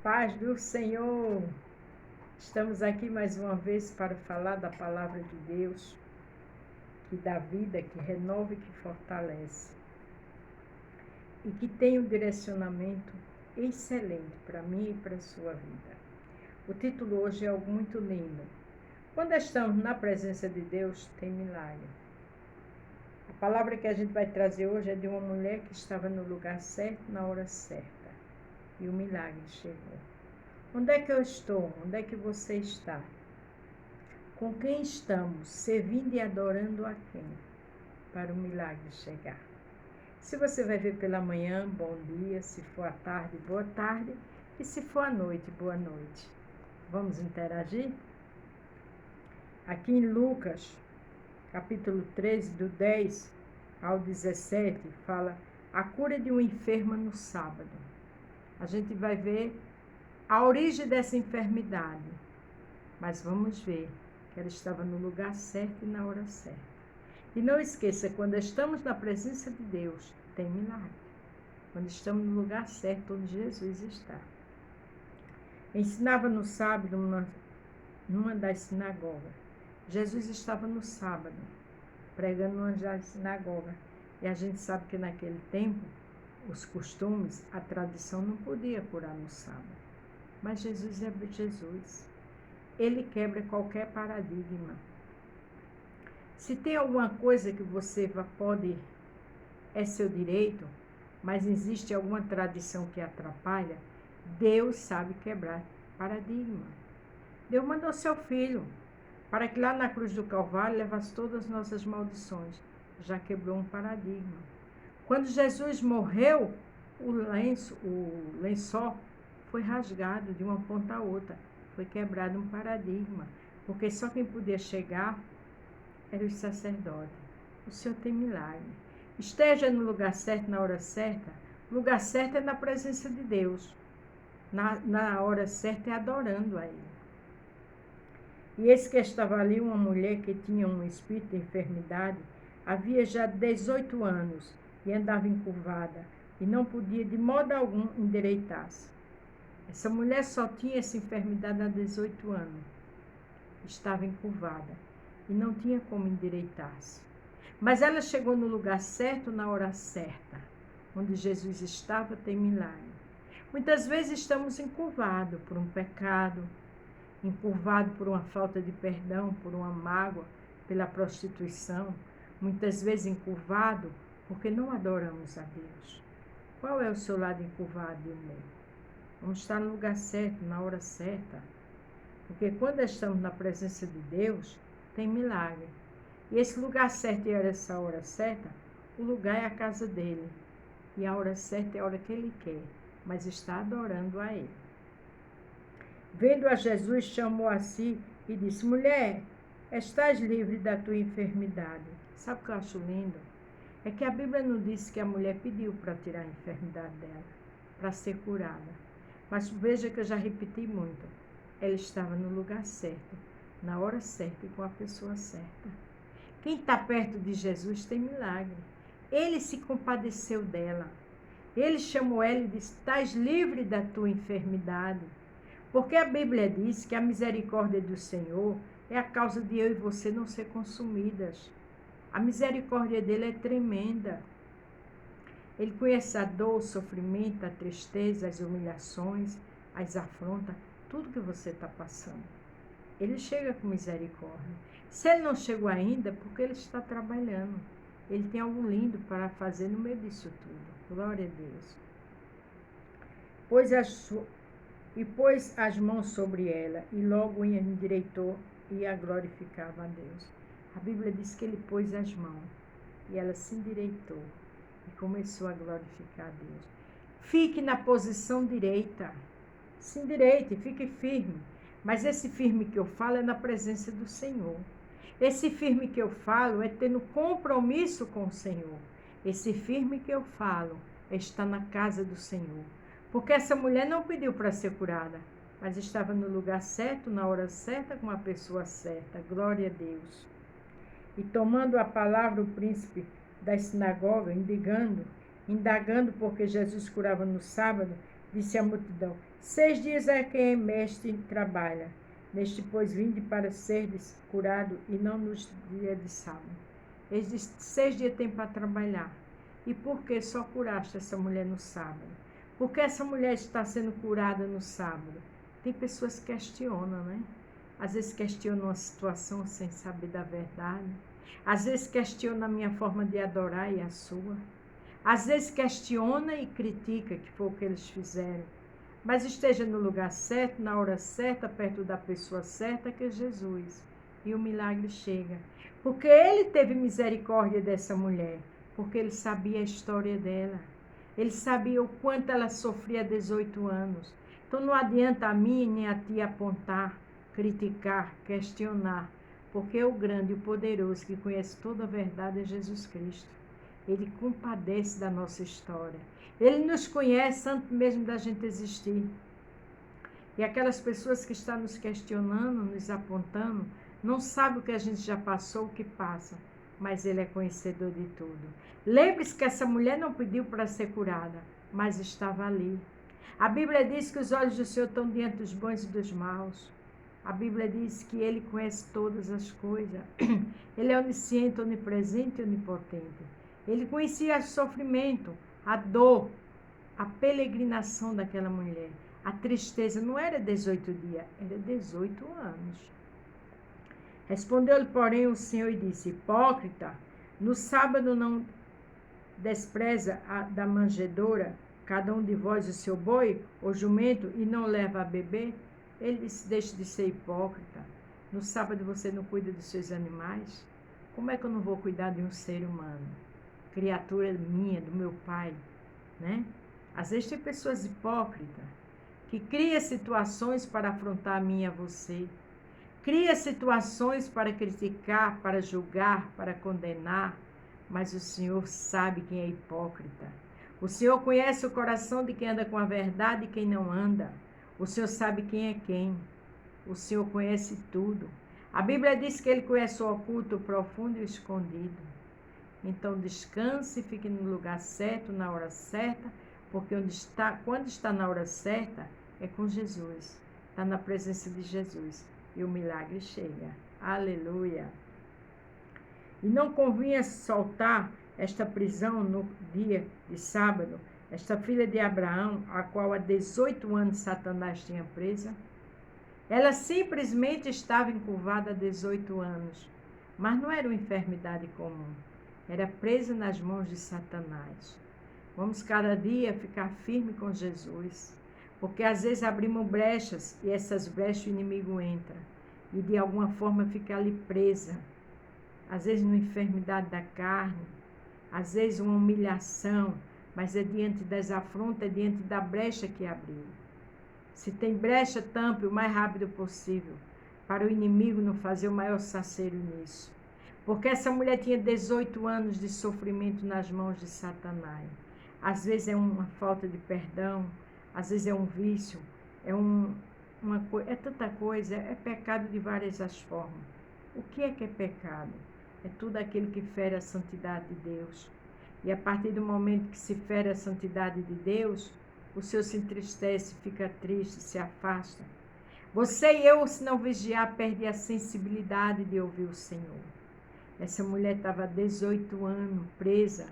Paz do Senhor! Estamos aqui mais uma vez para falar da palavra de Deus, que dá vida, que renova e que fortalece. E que tem um direcionamento excelente para mim e para a sua vida. O título hoje é algo muito lindo. Quando estamos na presença de Deus, tem milagre. A palavra que a gente vai trazer hoje é de uma mulher que estava no lugar certo, na hora certa. E o milagre chegou. Onde é que eu estou? Onde é que você está? Com quem estamos? Servindo e adorando a quem? Para o milagre chegar. Se você vai ver pela manhã, bom dia. Se for à tarde, boa tarde. E se for à noite, boa noite. Vamos interagir? Aqui em Lucas, capítulo 13, do 10 ao 17, fala a cura de um enfermo no sábado. A gente vai ver a origem dessa enfermidade, mas vamos ver que ela estava no lugar certo e na hora certa. E não esqueça, quando estamos na presença de Deus, tem milagre. Quando estamos no lugar certo, onde Jesus está. Ensinava no sábado numa das sinagogas. Jesus estava no sábado, pregando numa das sinagogas. E a gente sabe que naquele tempo, os costumes, a tradição não podia curar no sábado. Mas Jesus é Jesus. Ele quebra qualquer paradigma. Se tem alguma coisa que você pode, é seu direito, mas existe alguma tradição que atrapalha, Deus sabe quebrar paradigma. Deus mandou seu Filho para que lá na cruz do Calvário levasse todas as nossas maldições. Já quebrou um paradigma. Quando Jesus morreu, o lençol foi rasgado de uma ponta a outra. Foi quebrado um paradigma. Porque só quem podia chegar era o sacerdote. O Senhor tem milagre. Esteja no lugar certo, na hora certa. O lugar certo é na presença de Deus. Na hora certa é adorando a Ele. E esse que estava ali, uma mulher que tinha um espírito de enfermidade, havia já 18 anos e andava encurvada e não podia de modo algum endireitar-se. Essa mulher só tinha essa enfermidade há 18 anos. Estava encurvada e não tinha como endireitar-se. Mas ela chegou no lugar certo, na hora certa. Onde Jesus estava, tem milagre. Muitas vezes estamos encurvados por um pecado, encurvados por uma falta de perdão, por uma mágoa, pela prostituição. Muitas vezes encurvados porque não adoramos a Deus. Qual é o seu lado encurvado e o meu? Vamos estar no lugar certo, na hora certa. Porque quando estamos na presença de Deus, tem milagre. E esse lugar certo e essa hora certa, o lugar é a casa dele. E a hora certa é a hora que ele quer, mas está adorando a ele. Vendo a Jesus, chamou a si e disse: mulher, estás livre da tua enfermidade. Sabe o que eu acho lindo? É que a Bíblia não disse que a mulher pediu para tirar a enfermidade dela, para ser curada. Mas veja que eu já repeti muito. Ela estava no lugar certo, na hora certa e com a pessoa certa. Quem está perto de Jesus tem milagre. Ele se compadeceu dela. Ele chamou ela e disse: estás livre da tua enfermidade. Porque a Bíblia diz que a misericórdia do Senhor é a causa de eu e você não ser consumidas. A misericórdia dele é tremenda. Ele conhece a dor, o sofrimento, a tristeza, as humilhações, as afrontas, tudo que você está passando. Ele chega com misericórdia. Se ele não chegou ainda, porque ele está trabalhando. Ele tem algo lindo para fazer no meio disso tudo. Glória a Deus. Pôs as mãos sobre ela e logo endireitou e a glorificava a Deus. A Bíblia diz que ele pôs as mãos e ela se endireitou e começou a glorificar a Deus. Fique na posição direita. Se endireite, fique firme. Mas esse firme que eu falo é na presença do Senhor. Esse firme que eu falo é tendo compromisso com o Senhor. Esse firme que eu falo é estar na casa do Senhor. Porque essa mulher não pediu para ser curada, mas estava no lugar certo, na hora certa, com a pessoa certa. Glória a Deus. E tomando a palavra o príncipe da sinagoga, indagando porque Jesus curava no sábado, Disse a multidão: 6 dias é que mestre trabalha. Neste, pois, vinde para serdes curado, e não nos dias de sábado. Ele disse: 6 dias tem para trabalhar. E por que só curaste essa mulher no sábado? Por que essa mulher está sendo curada no sábado? Tem pessoas que questionam, né? Às vezes questionam a situação sem saber da verdade. Às vezes questiona a minha forma de adorar e a sua. Às vezes questiona e critica, que foi o que eles fizeram. Mas esteja no lugar certo, na hora certa, perto da pessoa certa, que é Jesus. E o milagre chega. Porque ele teve misericórdia dessa mulher. Porque ele sabia a história dela. Ele sabia o quanto ela sofria há 18 anos. Então não adianta a mim nem a ti apontar, criticar, questionar. Porque o grande e o poderoso que conhece toda a verdade é Jesus Cristo. Ele compadece da nossa história. Ele nos conhece antes mesmo da gente existir. E aquelas pessoas que estão nos questionando, nos apontando, não sabem o que a gente já passou, o que passa. Mas ele é conhecedor de tudo. Lembre-se que essa mulher não pediu para ser curada, mas estava ali. A Bíblia diz que os olhos do Senhor estão diante dos bons e dos maus. A Bíblia diz que ele conhece todas as coisas. Ele é onisciente, onipresente e onipotente. Ele conhecia o sofrimento, a dor, a peregrinação daquela mulher. A tristeza não era 18 dias, era 18 anos. Respondeu-lhe, porém, o Senhor e disse: hipócrita, no sábado não despreza da manjedoura cada um de vós o seu boi ou jumento e não leva a beber? Ele disse: deixe de ser hipócrita. No sábado você não cuida dos seus animais? Como é que eu não vou cuidar de um ser humano? Criatura minha, do meu pai, né? Às vezes tem pessoas hipócritas que criam situações para afrontar a mim e a você. Cria situações para criticar, para julgar, para condenar, mas o Senhor sabe quem é hipócrita. O Senhor conhece o coração de quem anda com a verdade e quem não anda. O Senhor sabe quem é quem. O Senhor conhece tudo. A Bíblia diz que Ele conhece o oculto, o profundo e o escondido. Então descanse e fique no lugar certo, na hora certa, porque quando está na hora certa, é com Jesus. Está na presença de Jesus. E o milagre chega. Aleluia. E não convinha soltar esta prisão no dia de sábado, esta filha de Abraão, a qual há 18 anos Satanás tinha presa? Ela simplesmente estava encurvada há 18 anos, mas não era uma enfermidade comum. Era presa nas mãos de Satanás. Vamos cada dia ficar firme com Jesus, porque às vezes abrimos brechas e essas brechas o inimigo entra e de alguma forma fica ali presa. Às vezes uma enfermidade da carne, às vezes uma humilhação, mas é diante das afrontas, é diante da brecha que abriu. Se tem brecha, tampe o mais rápido possível, para o inimigo não fazer o maior saceiro nisso. Porque essa mulher tinha 18 anos de sofrimento nas mãos de Satanás. Às vezes é uma falta de perdão, às vezes é um vício, é tanta coisa, é pecado de várias as formas. O que é pecado? É tudo aquilo que fere a santidade de Deus. E a partir do momento que se fere a santidade de Deus, o Senhor se entristece, fica triste, se afasta. Você e eu, se não vigiar, perde a sensibilidade de ouvir o Senhor. Essa mulher estava há 18 anos presa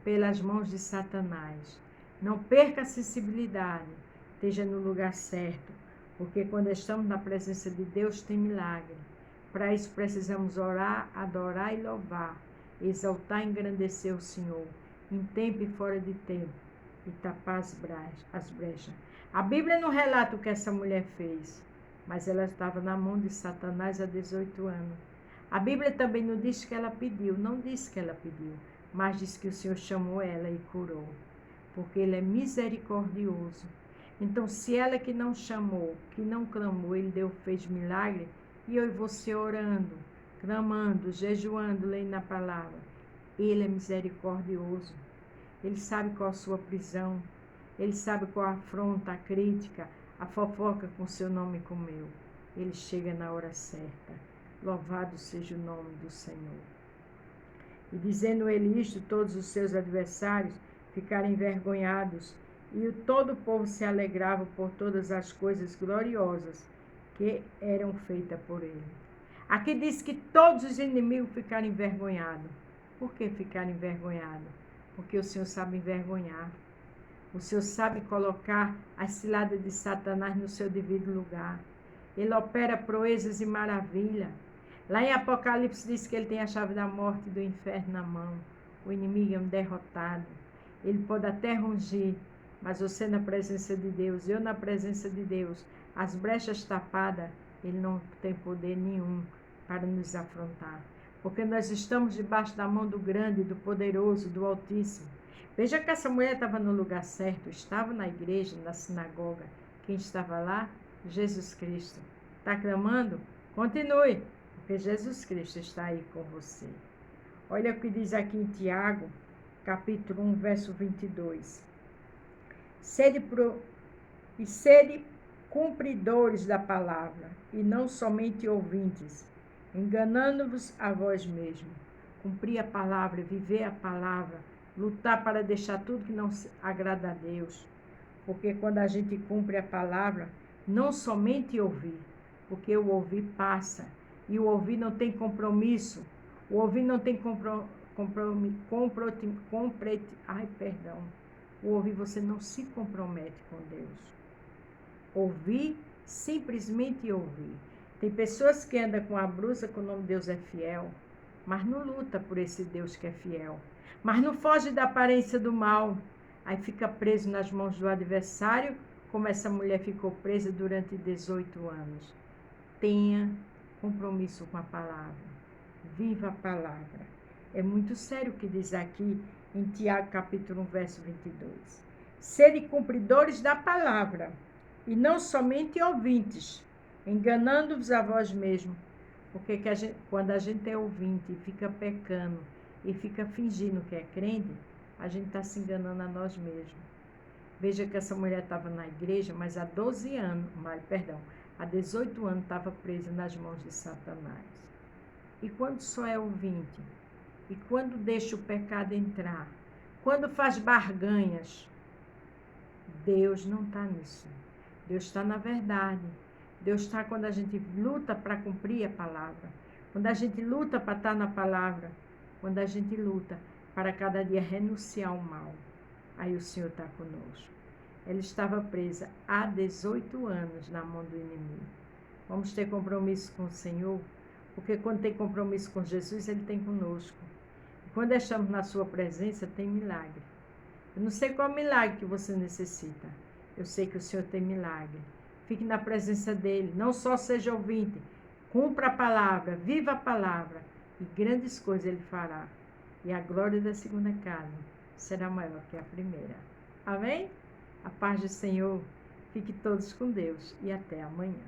pelas mãos de Satanás. Não perca a sensibilidade, esteja no lugar certo, porque quando estamos na presença de Deus tem milagre. Para isso precisamos orar, adorar e louvar, exaltar e engrandecer o Senhor, em tempo e fora de tempo, e tapar as brechas. A Bíblia não relata o que essa mulher fez, mas ela estava na mão de Satanás há 18 anos. A Bíblia também não diz que ela pediu, não diz que ela pediu, mas diz que o Senhor chamou ela e curou, porque Ele é misericordioso. Então, se ela que não chamou, que não clamou, Ele fez milagre, e eu e você orando, clamando, jejuando, lendo a palavra, Ele é misericordioso. Ele sabe qual a sua prisão, Ele sabe qual a afronta, a crítica, a fofoca com seu nome e com o meu. Ele chega na hora certa. Louvado seja o nome do Senhor. E dizendo ele isto, todos os seus adversários ficaram envergonhados e todo o povo se alegrava por todas as coisas gloriosas que eram feitas por ele. Aqui diz que todos os inimigos ficaram envergonhados. Por que ficaram envergonhados? Porque o Senhor sabe envergonhar. O Senhor sabe colocar as ciladas de Satanás no seu devido lugar. Ele opera proezas e maravilha. Lá em Apocalipse diz que ele tem a chave da morte e do inferno na mão. O inimigo é um derrotado. Ele pode até rungir, mas você na presença de Deus, eu na presença de Deus, as brechas tapadas, ele não tem poder nenhum para nos afrontar. Porque nós estamos debaixo da mão do grande, do poderoso, do Altíssimo. Veja que essa mulher estava no lugar certo, estava na igreja, na sinagoga. Quem estava lá? Jesus Cristo. Está clamando? Continue, porque Jesus Cristo está aí com você. Olha o que diz aqui em Tiago, capítulo 1, verso 22. Sede cumpridores da palavra, e não somente ouvintes, enganando-vos a vós mesmos. Cumprir a palavra, viver a palavra, lutar para deixar tudo que não agrada a Deus. Porque quando a gente cumpre a palavra, não somente ouvir, porque o ouvir passa, e o ouvir não tem compromisso, o ouvir não tem o ouvir você não se compromete com Deus. Ouvir, simplesmente ouvir. Tem pessoas que andam com a blusa com o nome de Deus é fiel, mas não luta por esse Deus que é fiel. Mas não foge da aparência do mal. Aí fica preso nas mãos do adversário, como essa mulher ficou presa durante 18 anos. Tenha compromisso com a palavra. Viva a palavra. É muito sério o que diz aqui em Tiago, capítulo 1, verso 22. Sede cumpridores da palavra, e não somente ouvintes, enganando-vos a vós mesmos. Porque quando a gente é ouvinte e fica pecando e fica fingindo que é crente, a gente está se enganando a nós mesmos. Veja que essa mulher estava na igreja, mas há 18 anos estava presa nas mãos de Satanás. E quando só é ouvinte, e quando deixa o pecado entrar, quando faz barganhas, Deus não está nisso. Deus está na verdade. Deus está quando a gente luta para cumprir a palavra, quando a gente luta para estar na palavra, quando a gente luta para cada dia renunciar ao mal. Aí o Senhor está conosco. Ela estava presa há 18 anos na mão do inimigo. Vamos ter compromisso com o Senhor, porque quando tem compromisso com Jesus, Ele tem conosco. E quando estamos na sua presença, tem milagre. Eu não sei qual milagre que você necessita. Eu sei que o Senhor tem milagre. Fique na presença dEle. Não só seja ouvinte. Cumpra a palavra. Viva a palavra. E grandes coisas Ele fará. E a glória da segunda casa será maior que a primeira. Amém? A paz do Senhor. Fique todos com Deus. E até amanhã.